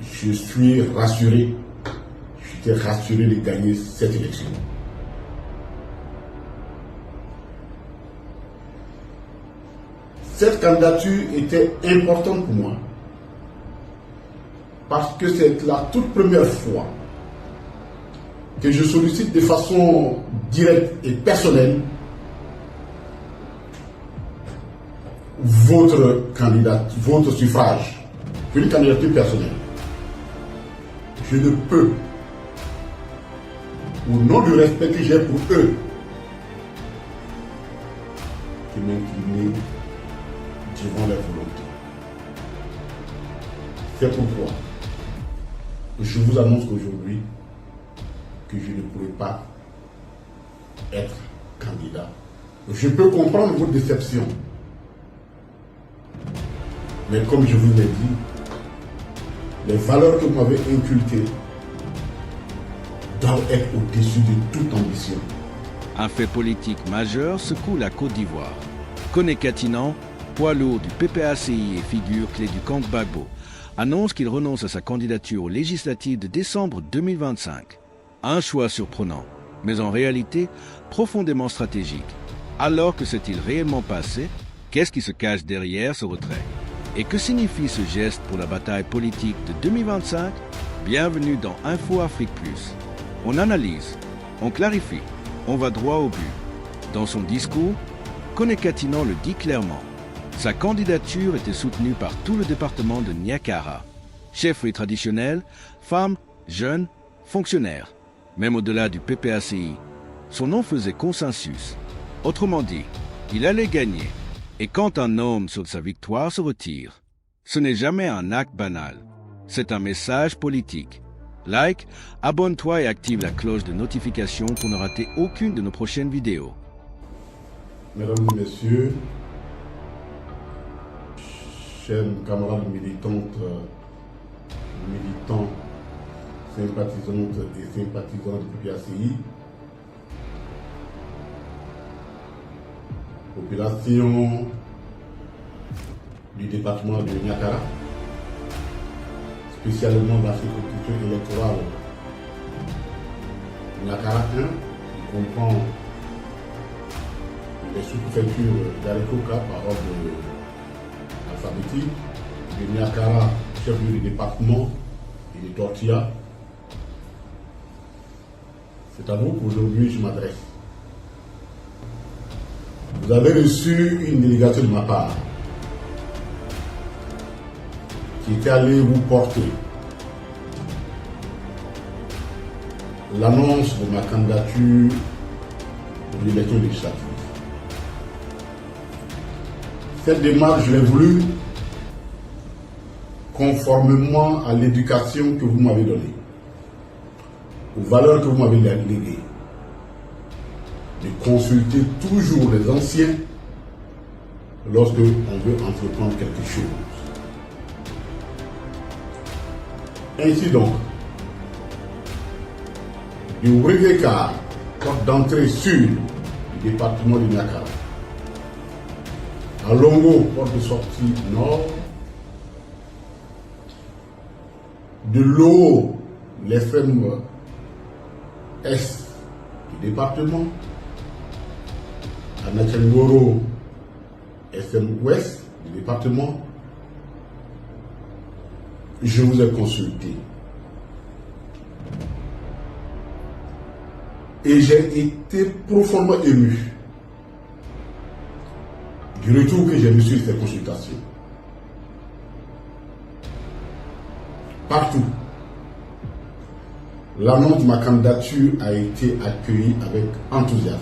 je suis rassuré. J'étais rassuré de gagner cette élection. Cette candidature était importante pour moi parce que c'est la toute première fois que je sollicite de façon directe et personnelle votre candidat, votre suffrage, une candidature personnelle. Je ne peux, au nom du respect que j'ai pour eux, que m'incliner devant leur volonté. C'est pourquoi je vous annonce aujourd'hui que je ne pourrai pas être candidat. Je peux comprendre votre déception. Mais comme je vous l'ai dit, les valeurs que vous m'avez inculquées doivent être au-dessus de toute ambition. Un fait politique majeur secoue la Côte d'Ivoire. Koné Katinan, poids lourd du PPACI et figure clé du camp Gbagbo, annonce qu'il renonce à sa candidature aux législatives de décembre 2025. Un choix surprenant, mais en réalité profondément stratégique. Alors que s'est-il réellement passé? Qu'est-ce qui se cache derrière ce retrait? Et que signifie ce geste pour la bataille politique de 2025? Bienvenue dans Info Afrique Plus. On analyse, on clarifie, on va droit au but. Dans son discours, Koné Katinan le dit clairement. Sa candidature était soutenue par tout le département de Niakara. Chefferie traditionnelle, femmes, jeunes, fonctionnaires. Même au-delà du PPACI, son nom faisait consensus. Autrement dit, il allait gagner. Et quand un homme sur sa victoire se retire, ce n'est jamais un acte banal. C'est un message politique. Like, abonne-toi et active la cloche de notification pour ne rater aucune de nos prochaines vidéos. Mesdames et messieurs, chers camarades militantes, militants, sympathisantes et sympathisants du PPACI, population du département de Niakara, spécialement dans la circonscription électorale Niakara 1, qui comprend les sous-préfectures d'Arekoka par ordre alphabétique, de Niakara, chef-lieu du département, et de Tortilla. C'est à vous qu'aujourd'hui je m'adresse. Vous avez reçu une délégation de ma part qui était allée vous porter l'annonce de ma candidature pour l'élection législative. Cette démarche, je l'ai voulu conformément à l'éducation que vous m'avez donnée, aux valeurs que vous m'avez léguées, de consulter toujours les anciens lorsque on veut entreprendre quelque chose. Ainsi donc, du Ouréguéka, porte d'entrée sud du département de Niakara, à Longo, porte de sortie nord, de l'eau, l'extrême est du département, à Natchangoro, extrême ouest du département, je vous ai consulté. Et j'ai été profondément ému du retour que j'ai reçu de ces consultations. Partout, l'annonce de ma candidature a été accueillie avec enthousiasme.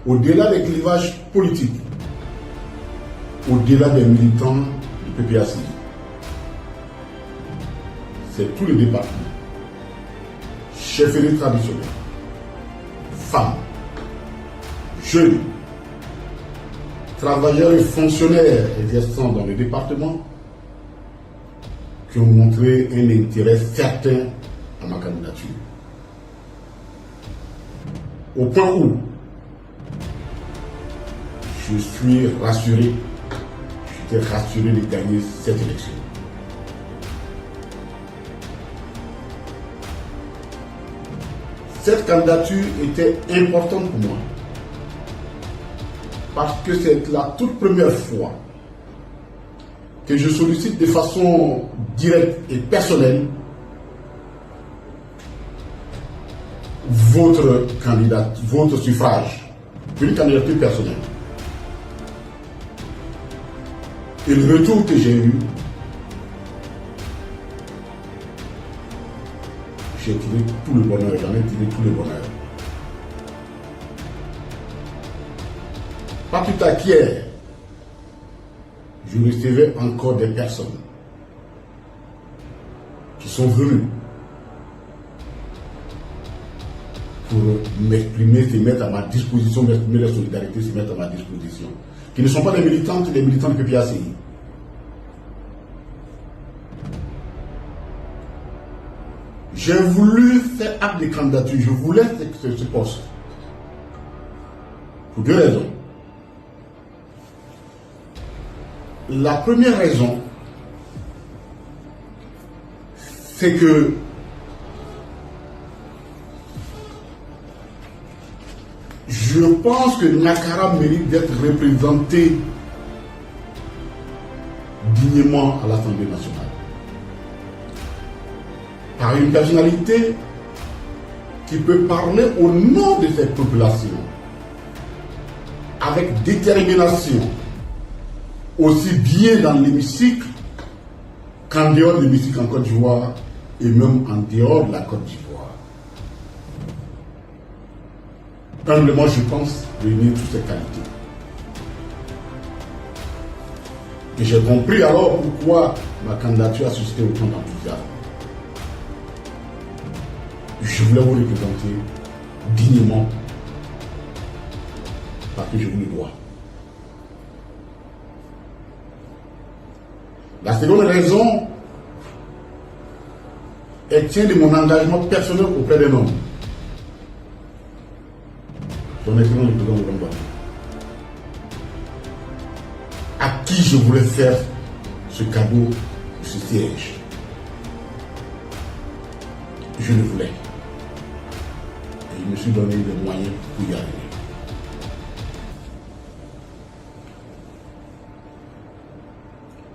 Au-delà des clivages politiques, au-delà des militants du PPACI, c'est tout le département, chefferie traditionnelle, femmes, jeunes, travailleurs et fonctionnaires exerçant dans le département qui ont montré un intérêt certain à ma candidature. Au point où je suis rassuré, j'étais rassuré de gagner cette élection. Cette candidature était importante pour moi parce que c'est la toute première fois que je sollicite de façon directe et personnelle votre candidat, votre suffrage, une candidature personnelle. Et le retour que j'ai eu, j'ai tiré tout le bonheur, j'en ai tiré tout le bonheur. Pas plus tard qu'hier, je recevais encore des personnes qui sont venues pour m'exprimer, se mettre à ma disposition, m'exprimer leur solidarité, se mettre à ma disposition. Qui ne sont pas des militantes du PPACI. J'ai voulu faire acte de candidature, je voulais ce poste. Pour deux raisons. La première raison, c'est que je pense que Niakara mérite d'être représenté dignement à l'Assemblée nationale. Par une personnalité qui peut parler au nom de cette population, avec détermination, aussi bien dans l'hémicycle qu'en dehors de l'hémicycle en Côte d'Ivoire et même en dehors de la Côte d'Ivoire. Humblement, je pense réunir toutes ces qualités. Et j'ai compris alors pourquoi ma candidature a suscité autant d'enthousiasme. Je voulais vous représenter dignement parce que je vous le dois. La seconde raison, elle tient de mon engagement personnel auprès d'un homme. Son excellence le président Laurent Gbagbo, à qui je voulais faire ce cadeau de ce siège. Je le voulais. Et je me suis donné les moyens pour y arriver.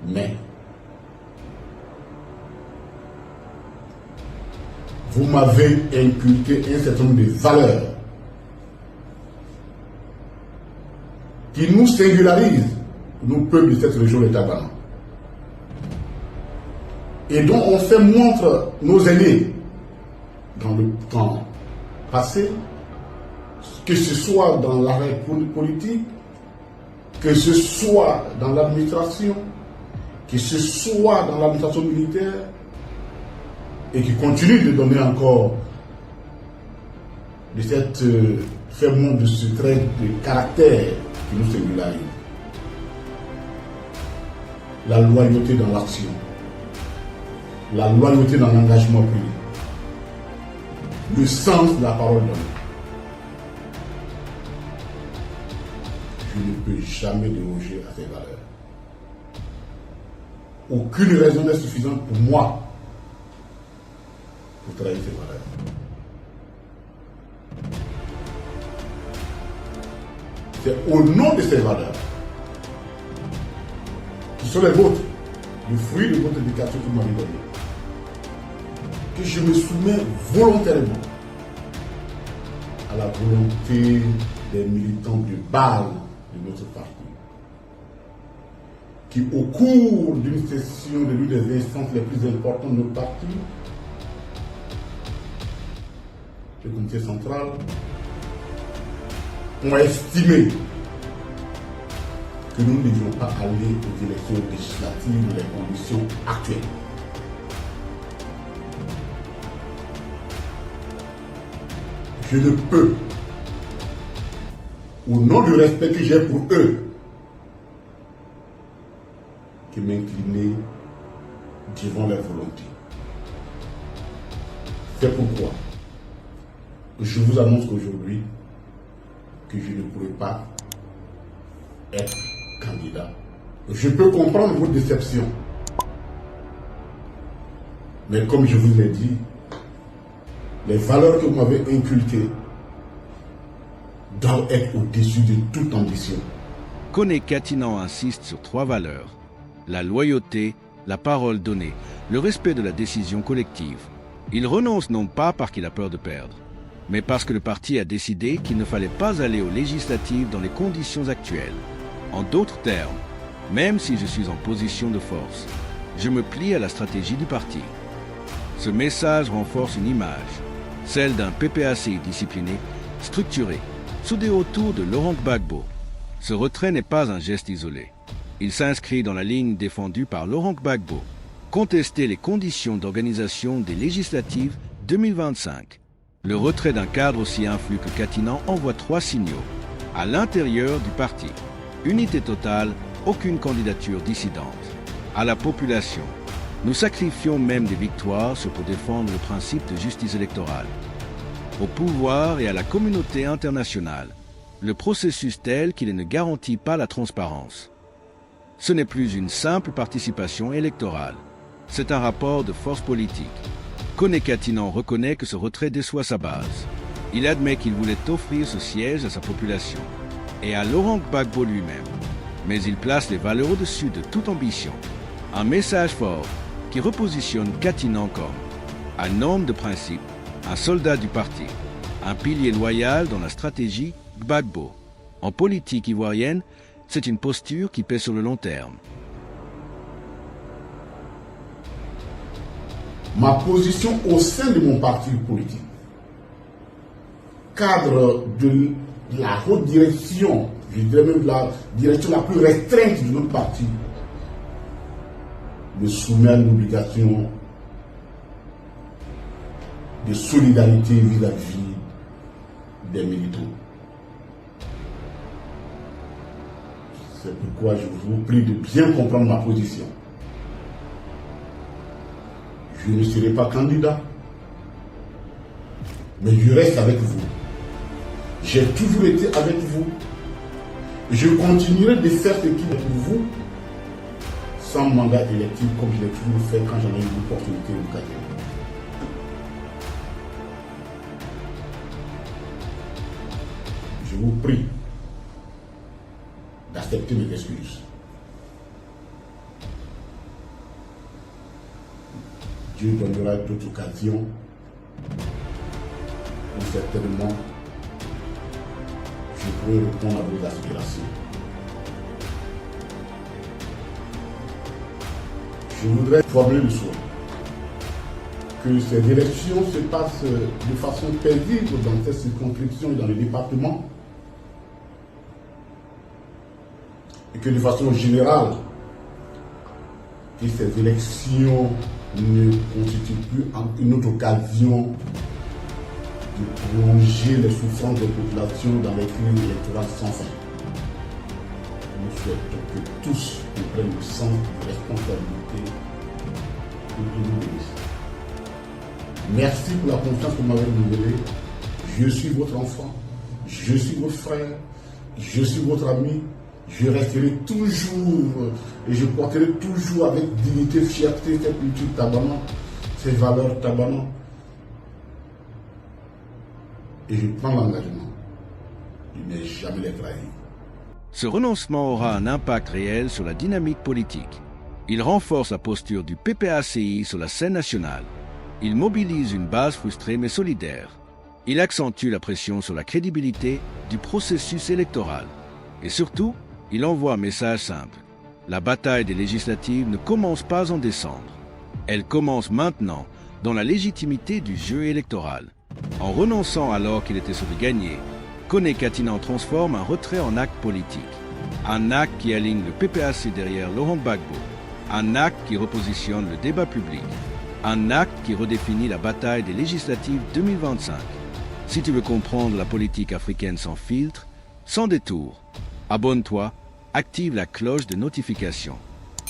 Mais vous m'avez inculqué un certain nombre de valeurs qui nous singularisent, nous peuples de cette région de Tabana, et dont on fait montre nos aînés dans le temps passé, que ce soit dans l'arrêt politique, que ce soit dans l'administration, que ce soit dans l'administration militaire, et qui continue de donner encore de cette fait montre de ce trait de caractère qui nous singularise. La loyauté dans l'action, la loyauté dans l'engagement pris, le sens de la parole donnée. Je ne peux jamais déroger à ces valeurs. Aucune raison n'est suffisante pour moi pour trahir ces valeurs. C'est au nom de ces valeurs, qui sont les vôtres, le fruit de votre éducation que vous m'avez donnée, que je me soumets volontairement à la volonté des militants de base de notre parti, qui au cours d'une session de l'une des instances les plus importantes de notre parti, le comité central, ont estimé que nous ne devions pas aller aux élections législatives dans les conditions actuelles. Je ne peux, au nom du respect que j'ai pour eux, que m'incliner devant leur volonté. C'est pourquoi je vous annonce qu'aujourd'hui, que je ne pourrai pas être candidat Je peux comprendre votre déception. Mais comme je vous l'ai dit, les valeurs que vous m'avez inculquées doivent être au-dessus de toute ambition. Kone Katinan insiste sur 3 valeurs: la loyauté, la parole donnée, le respect de la décision collective. Il renonce non pas parce qu'il a peur de perdre, mais parce que le parti a décidé qu'il ne fallait pas aller aux législatives dans les conditions actuelles. En d'autres termes, même si je suis en position de force, je me plie à la stratégie du parti. Ce message renforce une image, celle d'un PPACI discipliné, structuré, soudé autour de Laurent Gbagbo. Ce retrait n'est pas un geste isolé. Il s'inscrit dans la ligne défendue par Laurent Gbagbo: contester les conditions d'organisation des législatives 2025. Le retrait d'un cadre aussi influent que Katinan envoie 3 signaux. À l'intérieur du parti, unité totale, aucune candidature dissidente. À la population, nous sacrifions même des victoires pour défendre le principe de justice électorale. Au pouvoir et à la communauté internationale, le processus tel qu'il ne garantit pas la transparence. Ce n'est plus une simple participation électorale. C'est un rapport de force politique. Kone Katinan reconnaît que ce retrait déçoit sa base. Il admet qu'il voulait offrir ce siège à sa population et à Laurent Gbagbo lui-même. Mais il place les valeurs au-dessus de toute ambition. Un message fort qui repositionne Katinan comme un homme de principe, un soldat du parti, un pilier loyal dans la stratégie Gbagbo. En politique ivoirienne, c'est une posture qui pèse sur le long terme. Ma position au sein de mon parti politique, cadre de la haute direction, je dirais même de la direction la plus restreinte de notre parti, me soumet à une obligation de solidarité vis-à-vis des militants. C'est pourquoi je vous prie de bien comprendre ma position. Je ne serai pas candidat, mais je reste avec vous. J'ai toujours été avec vous. Je continuerai de faire ce qui est pour vous, sans mandat électif, comme je l'ai toujours fait quand j'en ai eu l'opportunité au Cameroun. Je vous prie d'accepter mes excuses. Dieu donnera d'autres occasions où certainement je pourrai répondre à vos aspirations. Je voudrais formuler le souhait que ces élections se passent de façon paisible dans cette circonscription et dans les départements, et que de façon générale, que ces élections ne constituent plus une autre occasion de plonger les souffrances des populations dans les crises électorales sans fin. Nous souhaitons que tous comprennent le sens de responsabilité que nous devons. Merci pour la confiance que vous m'avez renouvelée. Je suis votre enfant, je suis votre frère, je suis votre ami. Je resterai toujours et je porterai toujours avec dignité, fierté cette culture Tabana, ces valeurs Tabana. Et je prends l'engagement de ne jamais les trahir. Ce renoncement aura un impact réel sur la dynamique politique. Il renforce la posture du PPACI sur la scène nationale. Il mobilise une base frustrée mais solidaire. Il accentue la pression sur la crédibilité du processus électoral. Et surtout, il envoie un message simple. La bataille des législatives ne commence pas en décembre. Elle commence maintenant dans la légitimité du jeu électoral. En renonçant alors qu'il était sur de gagner, Kone Katinan transforme un retrait en acte politique. Un acte qui aligne le PPAC derrière Laurent Gbagbo. Un acte qui repositionne le débat public. Un acte qui redéfinit la bataille des législatives 2025. Si tu veux comprendre la politique africaine sans filtre, sans détour, abonne-toi, active la cloche de notification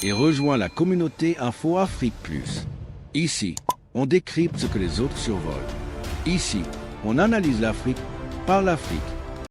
et rejoins la communauté Info Afrique Plus. Ici, on décrypte ce que les autres survolent. Ici, on analyse l'Afrique par l'Afrique.